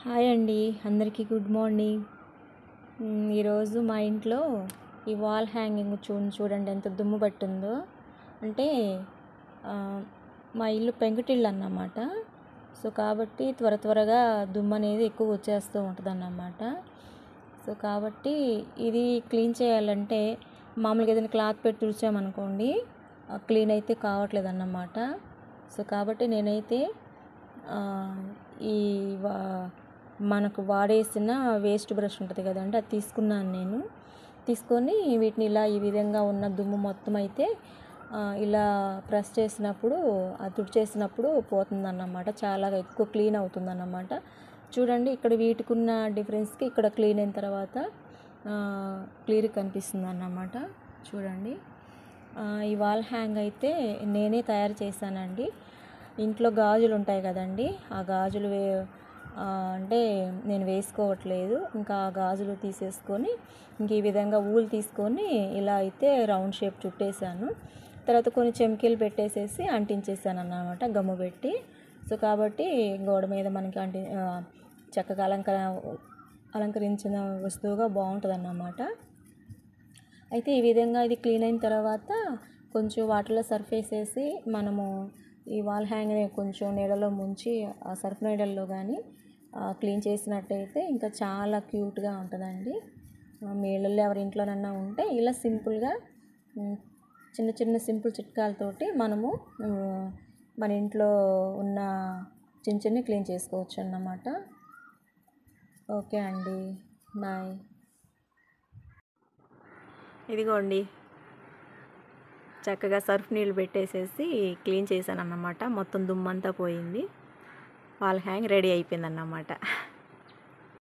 Hi అండి, అందరికీ good morning. ఈరోజు మా ఇంట్లో ఈ వాల్ హ్యాంగింగ్ చూడండి ఎంత దుమ్ము పట్టిందో. అంటే మా ఇల్లు పెంకుటిల్లు అన్నమాట. సో కాబట్టి త్వరగా దుమ్ము అనేది ఎక్కువ వచ్చేస్తూ ఉంటుంది అన్నమాట. సో కాబట్టి ఇది క్లీన్ చేయాలంటే మామూలుగా ఏదైనా క్లాత్ పెట్టి తుడిచామనుకోండి, క్లీన్ అయితే కావట్లేదు అన్నమాట. సో కాబట్టి నేనైతే ఈ మనకు వాడేసిన వేస్ట్ బ్రష్ ఉంటుంది కదండి, అది తీసుకున్నాను. తీసుకొని వీటిని ఇలా ఈ విధంగా ఉన్న దుమ్ము మొత్తం అయితే ఇలా ప్రెస్ చేసినప్పుడు, తుడిచేసినప్పుడు పోతుందన్నమాట. చాలా ఎక్కువ క్లీన్ అవుతుందన్నమాట. చూడండి, ఇక్కడ వీటికున్న డిఫరెన్స్కి ఇక్కడ క్లీన్ అయిన తర్వాత క్లియర్గా కనిపిస్తుంది అన్నమాట. చూడండి, ఈ వాల్ హ్యాంగ్ అయితే నేనే తయారు చేశానండి. ఇంట్లో గాజులు ఉంటాయి కదండి, ఆ గాజులు అంటే నేను వేసుకోవట్లేదు. ఇంకా ఆ గాజులు తీసేసుకొని ఇంక ఈ విధంగా ఊలు తీసుకొని ఇలా అయితే రౌండ్ షేప్ చుట్టేసాను. తర్వాత కొన్ని చెమ్కీలు పెట్టేసేసి అంటించేసాను అన్నమాట, గమ్ము పెట్టి. సో కాబట్టి గోడ మీద మనకి చక్కగా అలంకరించిన వస్తువుగా బాగుంటుంది అన్నమాట. అయితే ఈ విధంగా ఇది క్లీన్ అయిన తర్వాత కొంచెం వాటర్లో సర్ఫ్ వేసేసి మనము ఈ వాల్ హ్యాంగ్ని కొంచెం నీళ్ళలో ముంచి ఆ సర్ఫ్ నీళ్ళల్లో కానీ క్లీన్ చేసినట్టయితే ఇంకా చాలా క్యూట్గా ఉంటుందండి. మీ ఇళ్ళల్లో ఎవరి ఇంట్లోనన్నా ఉంటే ఇలా సింపుల్గా చిన్న సింపుల్ చిట్కాలతోటి మనము మన ఇంట్లో ఉన్న చిన్న క్లీన్ చేసుకోవచ్చు అన్నమాట. ఓకే అండి, బాయ్. ఇదిగోండి, చక్కగా సర్ఫ్ నీళ్ళు పెట్టేసేసి క్లీన్ చేశాను అన్నమాట. మొత్తం దుమ్మంతా పోయింది. వాల్ హ్యాంగ్ రెడీ అయిపోయింది అన్నమాట.